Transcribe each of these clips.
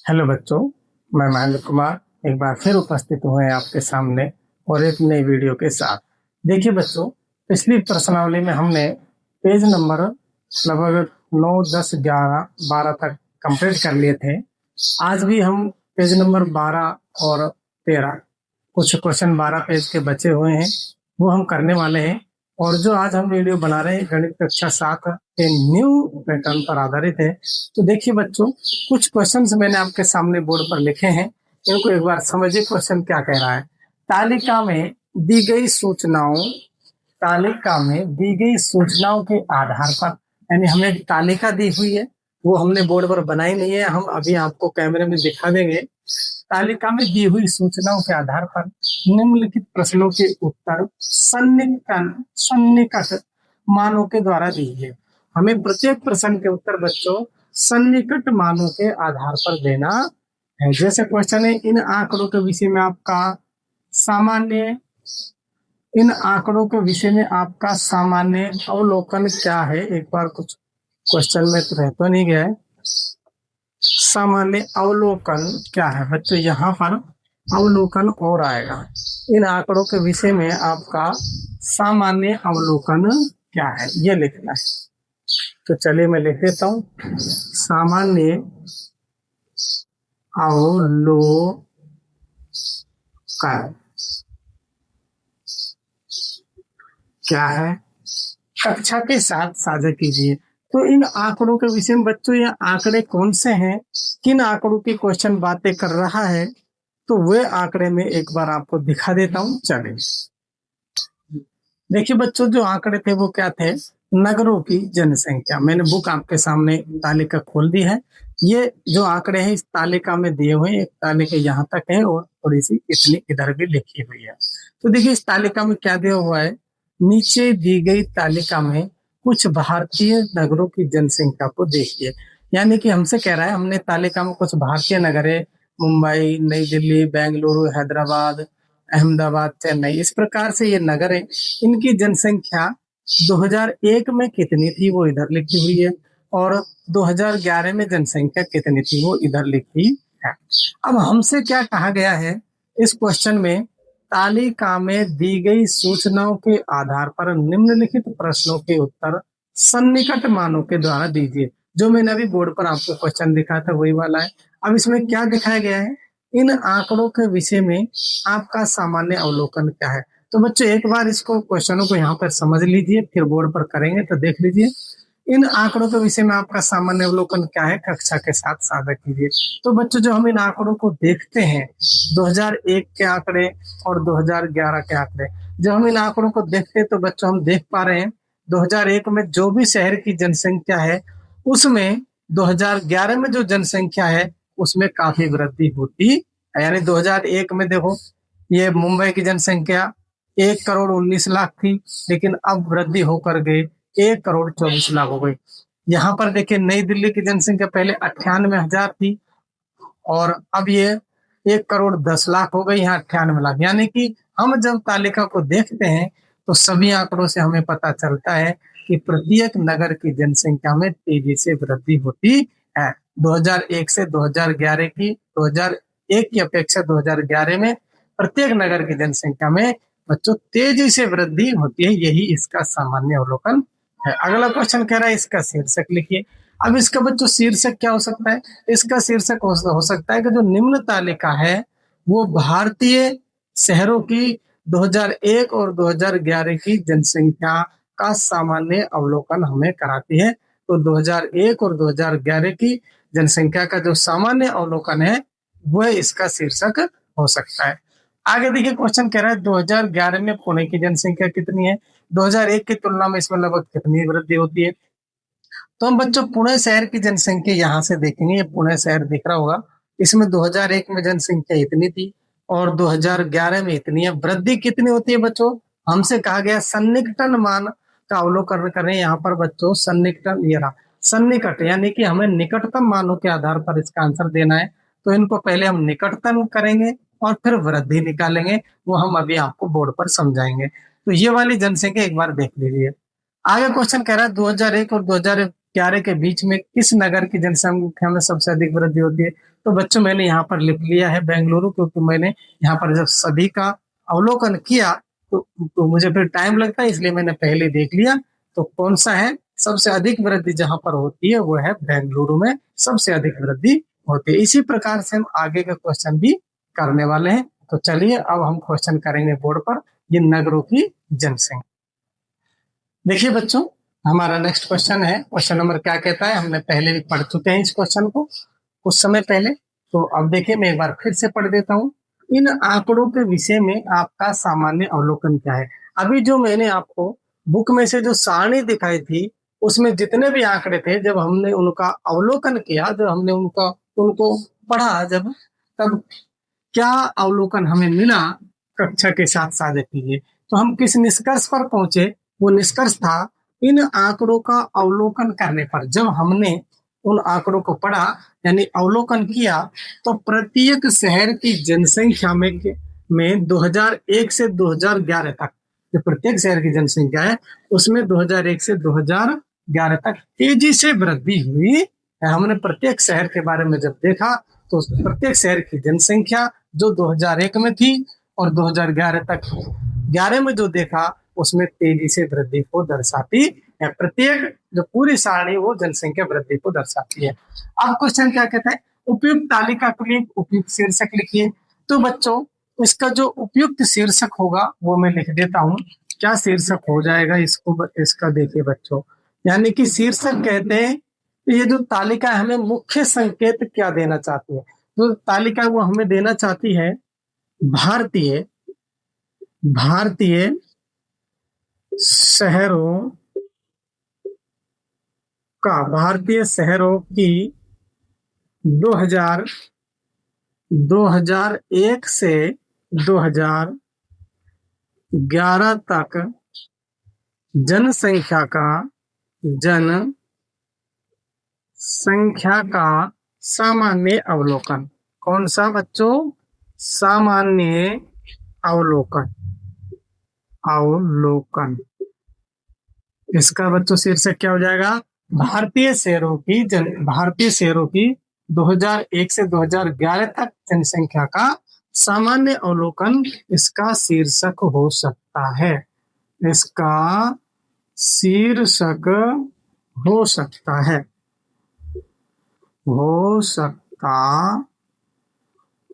Hello बच्चों, मैं महेंद्र कुमार एक बार फिर उपस्थित हुए हैं आपके सामने और एक नई वीडियो के साथ। देखिए बच्चों, पिछली प्रश्नावली में हमने पेज नंबर लगभग 9, 10, 11, 12 तक कंप्लीट कर लिए थे। आज भी हम पेज नंबर 12 और 13, कुछ क्वेश्चन 12 पेज के बचे हुए हैं, वो हम करने वाले हैं। और जो आज हम वीडियो बना रहे हैं गणित कक्षा 7 के न्यू पैटर्न पर आधारित है। तो देखिए बच्चों, कुछ क्वेश्चंस मैंने आपके सामने बोर्ड पर लिखे हैं, इनको एक बार समझिए। क्वेश्चन क्या कह रहा है? तालिका में दी गई सूचनाओं तालिका में दी गई सूचनाओं के आधार पर, यानी हमें एक तालिका दी हुई है, वो हमने बोर्ड पर बनाई नहीं है, हम अभी आपको कैमरे में दिखा देंगे। तालिका में दी हुई सूचनाओं के आधार पर निम्नलिखित प्रश्नों के उत्तर सन्निकट मानों के द्वारा दीजिए। हमें प्रत्येक प्रश्न के उत्तर बच्चों सन्निकट मानों के आधार पर देना है। जैसे क्वेश्चन है, इन आंकड़ों के विषय में आपका सामान्य अवलोकन क्या है? एक बार कुछ क्वेश्चन में तो रह तो नहीं गया है। सामान्य अवलोकन क्या है बच्चों? यहाँ पर अवलोकन और आएगा। इन आंकड़ों के विषय में आपका सामान्य अवलोकन क्या है, ये लिखना है। तो चलिए मैं लिख देता हूँ। सामान्य अवलोकन क्या है, कक्षा के साथ साझा कीजिए। तो इन आंकड़ों के विषय में बच्चों, ये आंकड़े कौन से हैं, किन आंकड़ों की क्वेश्चन बातें कर रहा है, तो वे आंकड़े में एक बार आपको दिखा देता हूँ। चलिए देखिए बच्चों, जो आंकड़े थे वो क्या थे? नगरों की जनसंख्या। मैंने बुक आपके सामने तालिका खोल दी है। ये जो आंकड़े हैं इस तालिका में दिए हुए हैं, एक तालिका यहाँ तक है और थोड़ी सी इतनी इधर भी लिखी हुई है। तो देखिए इस तालिका में क्या दिया हुआ है। नीचे दी गई तालिका में कुछ भारतीय नगरों की जनसंख्या को देखिए। यानी कि हमसे कह रहा है, हमने तालिका में कुछ भारतीय नगर है, मुंबई, नई दिल्ली, बेंगलुरु, हैदराबाद, अहमदाबाद, चेन्नई, इस प्रकार से ये नगर है। इनकी जनसंख्या 2001 में कितनी थी वो इधर लिखी हुई है, और 2011 में जनसंख्या कितनी थी वो इधर लिखी है। अब हमसे क्या कहा गया है इस क्वेश्चन में? तालिका में दी गई सूचनाओं के आधार पर निम्नलिखित प्रश्नों के उत्तर सन्निकट मानों के द्वारा दीजिए। जो मैंने अभी बोर्ड पर आपको क्वेश्चन दिखाया था वही वाला है। अब इसमें क्या दिखाया गया है? इन आंकड़ों के विषय में आपका सामान्य अवलोकन क्या है? तो बच्चों एक बार इसको क्वेश्चनों को यहाँ पर समझ लीजिए, फिर बोर्ड पर करेंगे तो देख लीजिए। इन आंकड़ों के विषय में आपका सामान्य अवलोकन क्या है, कक्षा के साथ साझा कीजिए। तो बच्चों जो हम इन आंकड़ों को देखते हैं, 2001 के आंकड़े और 2011 के आंकड़े, जब हम इन आंकड़ों को देखते हैं तो बच्चों हम देख पा रहे हैं 2001 में जो भी शहर की जनसंख्या है उसमें 2011 में जो जनसंख्या है उसमें काफी वृद्धि होती है। यानी 2001 में देखो, ये मुंबई की जनसंख्या 1,19,00,000 थी, लेकिन अब वृद्धि होकर गई 1,24,00,000 हो गई। यहाँ पर देखिए नई दिल्ली की जनसंख्या पहले 98,000 थी और अब ये 1,10,00,000 हो गई, यहाँ 98,00,000। यानी कि हम जब तालिका को देखते हैं तो सभी आंकड़ों से हमें पता चलता है कि प्रत्येक नगर की जनसंख्या में तेजी से वृद्धि होती है। 2001 से 2001 की अपेक्षा 2011 में प्रत्येक नगर की जनसंख्या में बच्चों तेजी से वृद्धि होती है। यही इसका सामान्य अवलोकन है। अगला क्वेश्चन कह रहा है इसका शीर्षक लिखिए। अब इसका बच्चों शीर्षक क्या हो सकता है? इसका शीर्षक हो सकता है कि जो निम्न तालिका है वो भारतीय शहरों की 2001 और 2011 की जनसंख्या का सामान्य अवलोकन हमें कराती है। तो 2001 और 2011 की जनसंख्या का जो सामान्य अवलोकन है वह इसका शीर्षक हो सकता है। आगे देखिए क्वेश्चन कह रहा है 2011 में पुणे की जनसंख्या कितनी है, 2001 की तुलना में इसमें लगभग कितनी वृद्धि होती है। तो हम बच्चों पुणे शहर की जनसंख्या यहाँ से देखेंगे। ये पुणे शहर दिख रहा होगा, इसमें 2001 में जनसंख्या इतनी थी और 2011 में इतनी है। वृद्धि कितनी होती है बच्चों? हमसे कहा गया सन्निकटन मान का अवलोकन करें। यहाँ पर बच्चों सन्निकटन, ये रहा सन्निकट, यानी कि हमें निकटतम मानों के आधार पर इसका आंसर देना है। तो इनको पहले हम निकटतम करेंगे और फिर वृद्धि निकालेंगे, वो हम अभी आपको बोर्ड पर समझाएंगे। तो ये वाली जनसंख्या एक बार देख लीजिए। आगे क्वेश्चन कह रहा है 2001 और 2011 के बीच में किस नगर की जनसंख्या में सबसे अधिक वृद्धि होती है? तो बच्चों मैंने यहाँ पर लिख लिया है बेंगलुरु, क्योंकि मैंने यहाँ पर जब सभी का अवलोकन किया तो मुझे फिर टाइम लगता है, इसलिए मैंने पहले देख लिया। तो कौन सा है सबसे अधिक वृद्धि जहां पर होती है, वो है बेंगलुरु में सबसे अधिक वृद्धि होती है। इसी प्रकार से हम आगे का क्वेश्चन भी करने वाले हैं। तो चलिए अब हम क्वेश्चन करेंगे बोर्ड पर, ये नगरों की जनसंख्या। देखिए बच्चों, हमारा नेक्स्ट क्वेश्चन है, क्वेश्चन नंबर क्या कहता है, हमने पहले भी पढ़ चुके हैं इस क्वेश्चन को कुछ समय पहले। तो अब देखिए मैं एक बार फिर से पढ़ देता हूँ। इन आंकड़ों के विषय में आपका सामान्य अवलोकन क्या है। अभी जो मैंने आपको बुक में से जो सारणी दिखाई थी, उसमें जितने भी आंकड़े थे, जब हमने उनका अवलोकन किया, जब हमने उनको पढ़ा, जब तब क्या अवलोकन हमें मिला, कक्षा के साथ साझा कीजिए। तो हम किस निष्कर्ष पर पहुंचे, वो निष्कर्ष था इन आंकड़ों का अवलोकन करने पर, जब हमने उन आंकड़ों को पढ़ा यानी अवलोकन किया, तो प्रत्येक शहर की जनसंख्या में 2001 से 2011 तक, जो प्रत्येक शहर की जनसंख्या है उसमें 2001 से 2011 तक तेजी से वृद्धि हुई। हमने प्रत्येक शहर के बारे में जब देखा तो प्रत्येक शहर की जनसंख्या जो 2001 में थी और 2011 तक 11 में जो देखा उसमें तेजी से वृद्धि को दर्शाती है। प्रत्येक जो पूरी सारणी वो जनसंख्या वृद्धि को दर्शाती है। अब क्वेश्चन क्या कहता है, उपयुक्त तालिका के लिए उपयुक्त शीर्षक लिखिए। तो बच्चों इसका जो उपयुक्त शीर्षक होगा वो मैं लिख देता हूँ। क्या शीर्षक हो जाएगा इसका देखिए बच्चों, यानी कि शीर्षक कहते हैं ये जो तालिका हमें मुख्य संकेत क्या देना चाहती है। जो तालिका वो हमें देना चाहती है भारतीय शहरों भारतीय शहरों की 2001 से 2011 तक जनसंख्या का सामान्य अवलोकन। कौन सा बच्चों, सामान्य अवलोकन। इसका बच्चों शीर्षक क्या हो जाएगा, भारतीय शहरों की 2001 से 2011 तक जनसंख्या का सामान्य अवलोकन इसका शीर्षक हो सकता है। इसका शीर्षक हो सकता है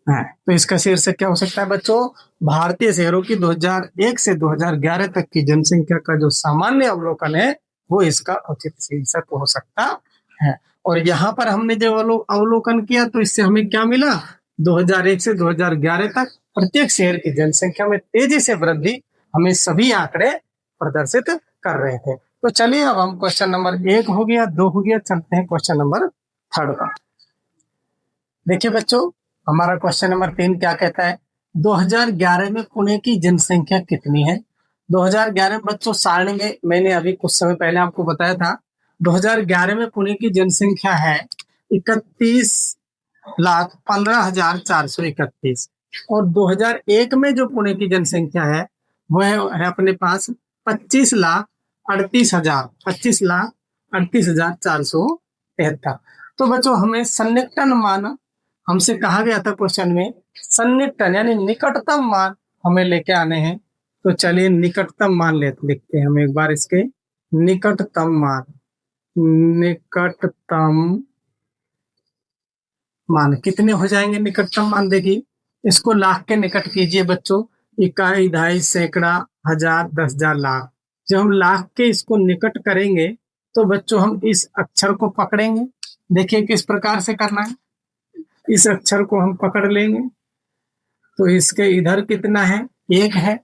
तो इसका शीर्षक क्या हो सकता है बच्चों, भारतीय शहरों की 2001 से 2011 तक की जनसंख्या का जो सामान्य अवलोकन है वो इसका उचित शीर्षक हो सकता है। और यहाँ पर हमने जो अवलोकन किया तो इससे हमें क्या मिला, 2001 से 2011 तक प्रत्येक शहर की जनसंख्या में तेजी से वृद्धि हमें सभी आंकड़े प्रदर्शित कर रहे थे। तो चलिए अब हम क्वेश्चन नंबर 1 हो गया, 2 हो गया, चलते हैं क्वेश्चन नंबर 3 पर। देखिए बच्चों हमारा क्वेश्चन नंबर 3 क्या कहता है, 2011 में पुणे की जनसंख्या कितनी है। 2011 में बच्चों सारणी में मैंने अभी कुछ समय पहले आपको बताया था, 2011 में पुणे की जनसंख्या है 31,15,431 और 2001 में जो पुणे की जनसंख्या है वह है अपने पास 25,38,473। तो बच्चों हमें सन्निकटन मान हमसे कहा गया था क्वेश्चन में, सन्निकटन यानी निकटतम मान हमें लेके आने हैं। तो चलिए निकटतम मान लिखते हैं हम एक बार, इसके निकटतम मान कितने हो जाएंगे। निकटतम मान देखिए, इसको लाख के निकट कीजिए बच्चों, इकाई, दहाई, सैकड़ा, हजार, 10,000, लाख। जब हम लाख के इसको निकट करेंगे तो बच्चों हम इस अक्षर को पकड़ेंगे। देखिए किस प्रकार से करना है, इस अक्षर को हम पकड़ लेंगे तो इसके इधर कितना है, 1 है,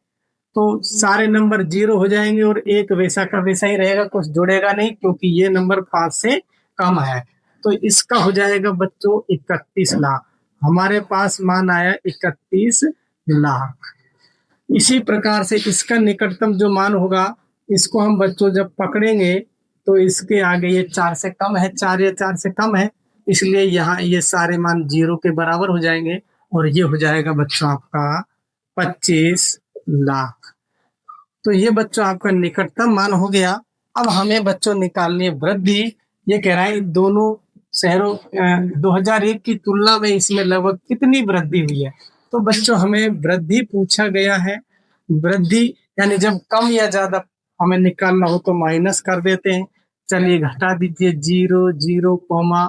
तो सारे नंबर 0 हो जाएंगे और 1 वैसा का वैसा ही रहेगा, कुछ जुड़ेगा नहीं क्योंकि ये नंबर 5 से कम है। तो इसका हो जाएगा बच्चों 31 लाख। हमारे पास मान आया 31 लाख। इसी प्रकार से इसका निकटतम जो मान होगा इसको हम बच्चों जब पकड़ेंगे तो इसके आगे ये 4 से कम है, 4 या 4 से कम है, इसलिए यहाँ ये सारे मान 0 के बराबर हो जाएंगे और ये हो जाएगा बच्चों आपका 25 लाख। तो ये बच्चों आपका निकटतम मान हो गया। अब हमें बच्चों निकालनी है वृद्धि। ये कह रहा है दोनों शहरों 2001 की तुलना में इसमें लगभग कितनी वृद्धि हुई है। तो बच्चों हमें वृद्धि पूछा गया है। वृद्धि यानी जब कम या ज्यादा हमें निकालना हो तो माइनस कर देते हैं। चलिए घटा दीजिए, 0 0 कॉमा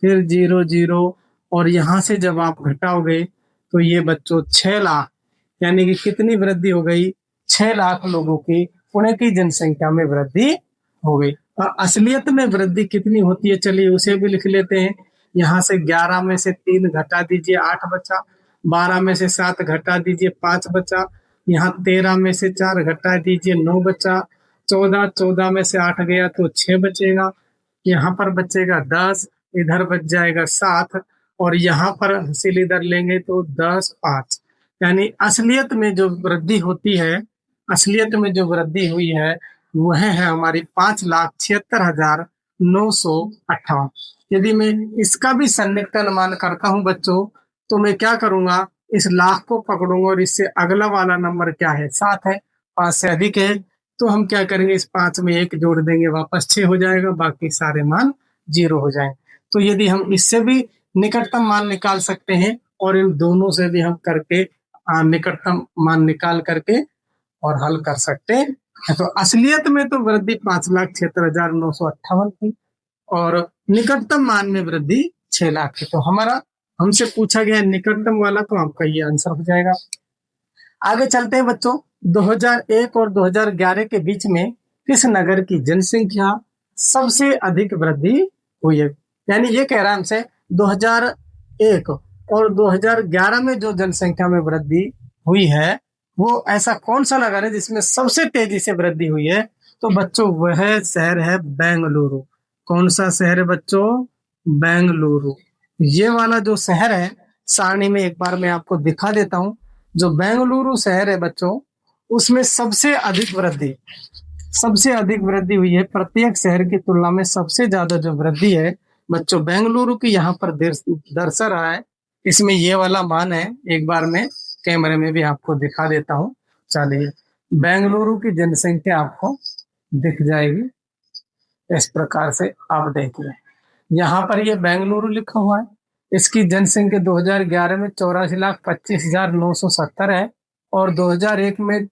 फिर 0 0 और यहाँ से जब आप घटाओगे तो ये बच्चों 6 लाख, यानी कि कितनी वृद्धि हो गई, 6 लाख लोगों की पुणे की जनसंख्या में वृद्धि हो गई। और असलियत में वृद्धि कितनी होती है, चलिए उसे भी लिख लेते हैं। यहाँ से 11 में से 3 घटा दीजिए 8 बचा, 12 में से 7 घटा दीजिए 5 बचा, यहाँ 13 में से 4 घटा दीजिए 9 बचा, 14 में से 8 गया तो 6 बचेगा, यहाँ पर बचेगा 10, इधर बच जाएगा 7 और यहाँ पर हासिल इधर लेंगे तो 10 5, यानी असलियत में जो वृद्धि होती है, असलियत में जो वृद्धि हुई है वह है हमारी 5,76,958। यदि मैं इसका भी सन्निकटन मान करता हूं बच्चों तो मैं क्या करूंगा, इस लाख को पकड़ूंगा और इससे अगला वाला नंबर क्या है, 7 है, 5 से अधिक है तो हम क्या करेंगे, इस 5 में 1 जोड़ देंगे, वापस 6 हो जाएगा, बाकी सारे मान 0 हो जाएंगे। तो यदि हम इससे भी निकटतम मान निकाल सकते हैं और इन दोनों से भी हम करके निकटतम मान निकाल करके और हल कर सकते हैं। तो असलियत में तो वृद्धि 5,76,958 थी और निकटतम मान में वृद्धि 6 लाख थी। तो हमारा हमसे पूछा गया निकटतम वाला, तो आपका ये आंसर हो जाएगा। आगे चलते हैं बच्चों, 2001 और 2011 के बीच में किस नगर की जनसंख्या सबसे अधिक वृद्धि हुई है। यानी ये कह रहा है हमसे 2001 और 2011 में जो जनसंख्या में वृद्धि हुई है वो ऐसा कौन सा नगर है जिसमें सबसे तेजी से वृद्धि हुई है। तो बच्चों वह शहर है बेंगलुरु। कौन सा शहर है बच्चों, बेंगलुरु। ये वाला जो शहर है सारणी में एक बार मैं आपको दिखा देता हूँ। जो बेंगलुरु शहर है बच्चों उसमें सबसे अधिक वृद्धि हुई है। प्रत्येक शहर की तुलना में सबसे ज्यादा जो वृद्धि है बच्चों बेंगलुरु की यहाँ पर दर्शा रहा है। इसमें ये वाला मान है, एक बार मैं कैमरे में भी आपको दिखा देता हूँ। चलिए बेंगलुरु की जनसंख्या आपको दिख जाएगी इस प्रकार से, आप देखिए यहाँ पर ये बेंगलुरु लिखा हुआ है। इसकी जनसंख्या 2011 में 84,25,970 है और 2001 में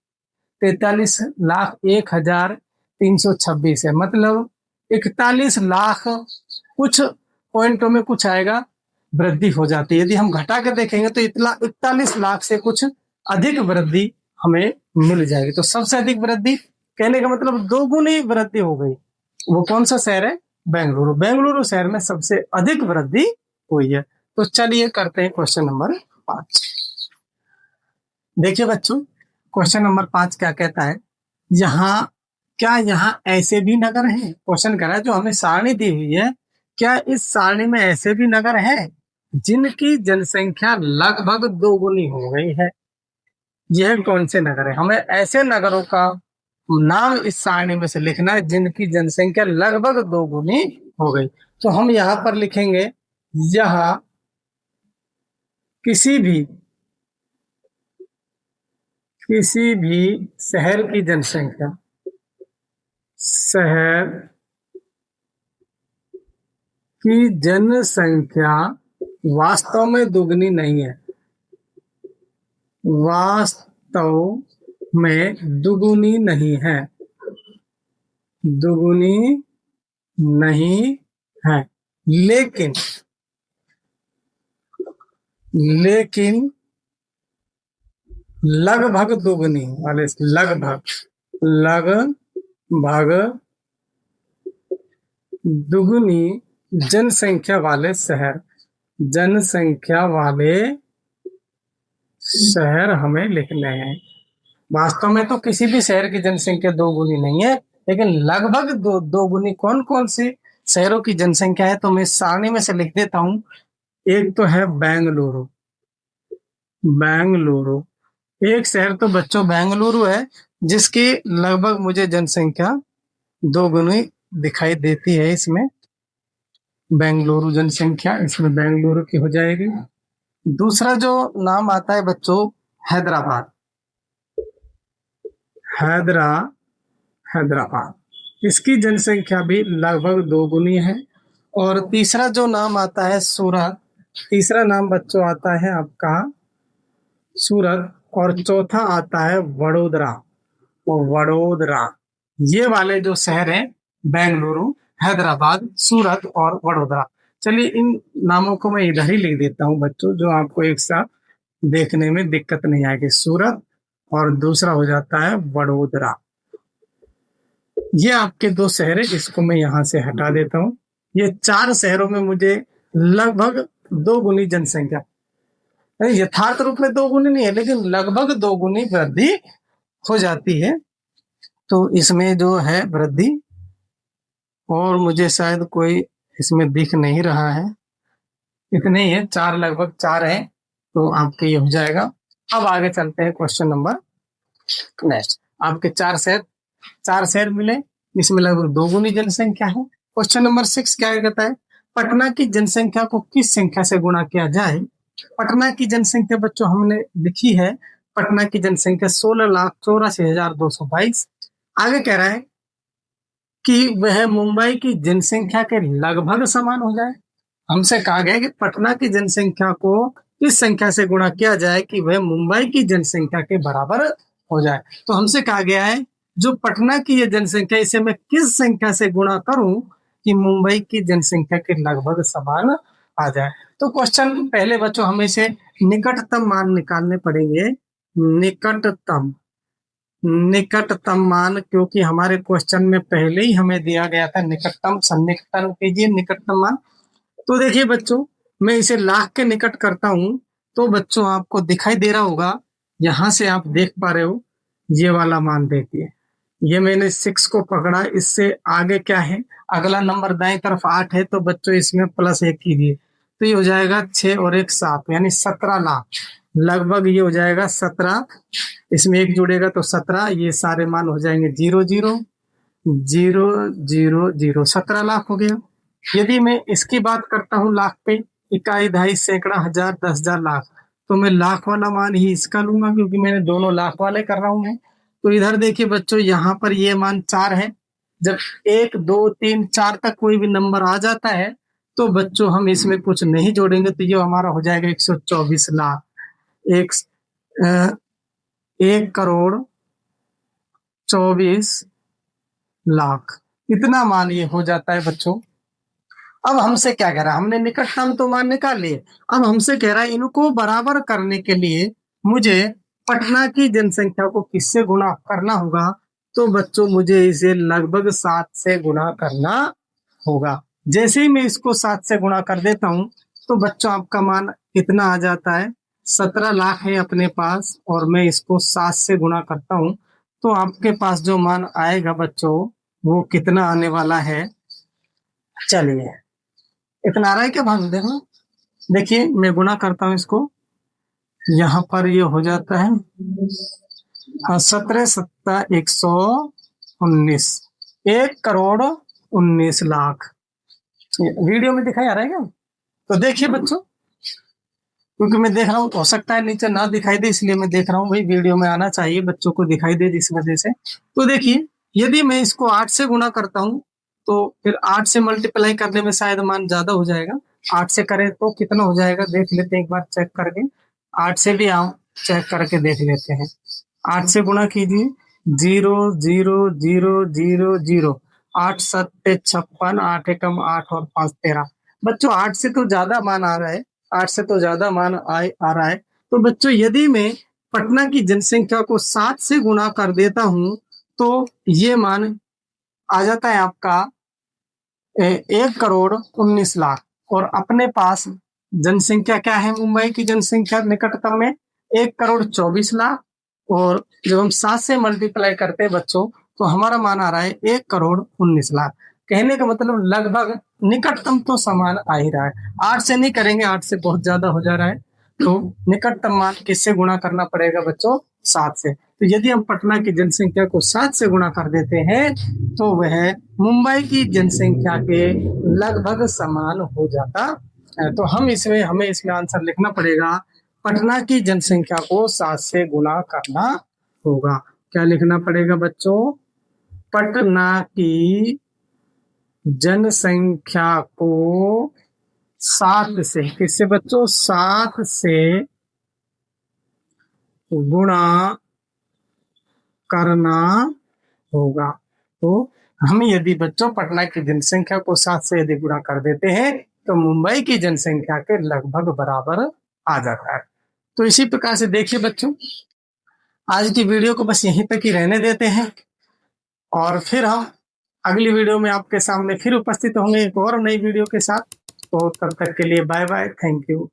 43,01,326 है। मतलब 41 लाख कुछ पॉइंटों में कुछ आएगा वृद्धि हो जाती है। यदि हम घटा के देखेंगे तो इतना 41 लाख से कुछ अधिक वृद्धि हमें मिल जाएगी। तो सबसे अधिक वृद्धि कहने का मतलब 2 गुनी वृद्धि हो गई। वो कौन सा शहर है, बेंगलुरु। बेंगलुरु शहर में सबसे अधिक वृद्धि हुई है। तो चलिए करते हैं क्वेश्चन नंबर 5। देखिए बच्चों क्वेश्चन नंबर 5 क्या कहता है, क्या यहाँ ऐसे भी नगर हैं। क्वेश्चन कर रहा है जो हमें सारणी दी हुई है, क्या इस सारणी में ऐसे भी नगर हैं जिनकी जनसंख्या लगभग 2 गुनी हो गई है। यह कौन से नगर है, हमें ऐसे नगरों का नाम इस सारणी में से लिखना है जिनकी जनसंख्या लगभग 2 गुनी हो गई। तो हम यहाँ पर लिखेंगे, यह किसी भी शहर की जनसंख्या वास्तव में दुगनी नहीं है, वास्तव में दुगुनी नहीं है, दुगुनी नहीं है, लेकिन लगभग दुगनी वाले, लगभग दुगुनी जनसंख्या वाले शहर हमें लिखने हैं। वास्तव में तो किसी भी शहर की जनसंख्या 2 गुनी नहीं है, लेकिन लगभग दो गुनी कौन कौन से शहरों की जनसंख्या है, तो मैं सारणी में से लिख देता हूँ। एक तो है बेंगलुरु, एक शहर तो बच्चों बेंगलुरु है जिसकी लगभग मुझे जनसंख्या 2 गुनी दिखाई देती है। इसमें बेंगलुरु जनसंख्या इसमें बेंगलुरु की हो जाएगी। दूसरा जो नाम आता है बच्चों हैदराबाद, इसकी जनसंख्या भी लगभग 2 गुनी है। और तीसरा जो नाम आता है सूरत, तीसरा नाम बच्चों आता है आपका सूरत, और चौथा आता है वडोदरा। वो वडोदरा, ये वाले जो शहर हैं, बेंगलुरु, हैदराबाद, सूरत और वडोदरा। चलिए इन नामों को मैं इधर ही लिख देता हूँ बच्चों, जो आपको एक साथ देखने में दिक्कत नहीं आएगी। सूरत और दूसरा हो जाता है वडोदरा। ये आपके दो शहर है, इसको मैं यहाँ से हटा देता हूँ। ये चार शहरों में मुझे लगभग दो गुनी जनसंख्या, यथार्थ रूप में दो गुनी नहीं है, लेकिन लगभग दो गुनी वृद्धि हो जाती है। तो इसमें जो है वृद्धि, और मुझे शायद कोई इसमें दिख नहीं रहा है, इतने ही है, चार, लगभग चार है, तो आपके ये हो जाएगा। अब आगे चलते हैं क्वेश्चन नंबर नेक्स्ट। आपके चार शहर मिले, इसमें लगभग दो गुनी जनसंख्या है। क्वेश्चन नंबर 6 क्या कहता है, पटना की जनसंख्या को किस संख्या से गुणा किया जाए। पटना की जनसंख्या बच्चों हमने लिखी है, पटना की जनसंख्या 16,84,222। आगे कह रहा है कि वह मुंबई की जनसंख्या के लगभग समान हो जाए। हमसे कहा गया कि पटना की जनसंख्या को किस संख्या से गुणा किया जाए कि वह मुंबई की जनसंख्या के बराबर हो जाए। तो हमसे कहा गया है जो पटना की ये जनसंख्या, इसे मैं किस संख्या से गुणा करूं कि मुंबई की जनसंख्या के लगभग समान आ जाए। तो क्वेश्चन पहले बच्चों हमें से निकटतम मान निकालने पड़ेंगे। निकटतम निकटतम मान, क्योंकि हमारे क्वेश्चन में पहले ही हमें दिया गया था निकटतम, सन्निकटन कीजिए निकटतम मान। तो देखिए बच्चों, मैं इसे लाख के निकट करता हूं, तो बच्चों आपको दिखाई दे रहा होगा, यहां से आप देख पा रहे हो, ये वाला मान देखिए, ये मैंने 6 को पकड़ा, इससे आगे क्या है, अगला नंबर दाएं तरफ 8 है, तो बच्चों इसमें +1 कीजिए, तो ये हो जाएगा 6 और 1 7, यानी 17 लाख, लगभग ये हो जाएगा 17, इसमें एक जुड़ेगा तो 17, ये सारे मान हो जाएंगे 0 0 0 0 0, 17 लाख हो गया। यदि मैं इसकी बात करता हूँ लाख पे, इकाई, दहाई, सैकड़ा, हजार, 10,000, लाख, तो मैं लाख वाला मान ही इसका लूंगा, क्योंकि मैंने दोनों लाख वाले कर रहा हूं मैं। तो इधर देखिए बच्चों, यहाँ पर ये मान 4 है, जब 1 2 3 4 तक कोई भी नंबर आ जाता है, तो बच्चों हम इसमें कुछ नहीं जोड़ेंगे, तो ये हमारा हो जाएगा 124 लाख, एक 1,24,00,000, इतना मान ये हो जाता है बच्चों। अब हमसे क्या कह रहा है, हमने निकटतम तो मान निकाल लिए, अब हमसे कह रहा है इनको बराबर करने के लिए मुझे पटना की जनसंख्या को किससे गुणा करना होगा। तो बच्चों मुझे इसे लगभग 7 से गुणा करना होगा। जैसे ही मैं इसको 7 से गुणा कर देता हूं, तो बच्चों आपका मान कितना आ जाता है, 17 लाख है अपने पास, और मैं इसको 7 से गुणा करता हूं, तो आपके पास जो मान आएगा बच्चों, वो कितना आने वाला है। चलिए, इतना आ रहा है क्या भाग, देखो, देखिए मैं गुणा करता हूँ इसको, यहाँ पर ये हो जाता है 17 सत्ता 119, 1,19,00,000। वीडियो में दिखाई आ रहा है क्या। तो देखिए बच्चों, क्योंकि मैं देख रहा हूँ, हो सकता है नीचे ना दिखाई दे, इसलिए मैं देख रहा हूँ, भाई वीडियो में आना चाहिए, बच्चों को दिखाई दे जिस वजह से। तो देखिए, यदि मैं इसको 8 से गुणा करता हूँ, तो फिर 8 से मल्टीप्लाई करने में शायद मान ज्यादा हो जाएगा। 8 से करें तो कितना हो जाएगा, देख लेते हैं एक बार चेक करके, 8 से भी आओ चेक करके देख लेते हैं। 8 से गुणा कीजिए, 0 0 0 0 0, 8 7 56, 8 एकम 8 और 5 13। बच्चों 8 से तो ज्यादा मान आ रहा है, 8 से तो ज्यादा मान आ रहा है। तो बच्चों यदि मैं पटना की जनसंख्या को 7 से गुणा कर देता हूं, तो ये मान आ जाता है आपका 1,19,00,000। और अपने पास जनसंख्या क्या है, मुंबई की जनसंख्या निकटतम में 1,24,00,000, और जब हम 7 से मल्टीप्लाई करते हैं बच्चों, तो हमारा मान आ रहा है 1,19,00,000। कहने का मतलब लगभग निकटतम तो समान आ ही रहा है। 8 से नहीं करेंगे, 8 से बहुत ज्यादा हो जा रहा है, तो निकटतम मान किससे गुणा करना पड़ेगा बच्चों, 7 से। तो यदि हम पटना की जनसंख्या को 7 से गुणा कर देते हैं, तो वह मुंबई की जनसंख्या के लगभग समान हो जाता है। तो हमें इसमें आंसर लिखना पड़ेगा, पटना की जनसंख्या को 7 से गुणा करना होगा। क्या लिखना पड़ेगा बच्चों, पटना की जनसंख्या को 7 से, किससे बच्चों, 7 से गुणा करना होगा। तो हम यदि बच्चों पटना की जनसंख्या को 7 से यदि गुणा कर देते हैं तो मुंबई की जनसंख्या के लगभग बराबर आ जाता है। तो इसी प्रकार से देखिए बच्चों, आज की वीडियो को बस यहीं तक ही रहने देते हैं और फिर हम अगली वीडियो में आपके सामने फिर उपस्थित होंगे एक और नई वीडियो के साथ। तो तब तक के लिए बाय बाय, थैंक यू।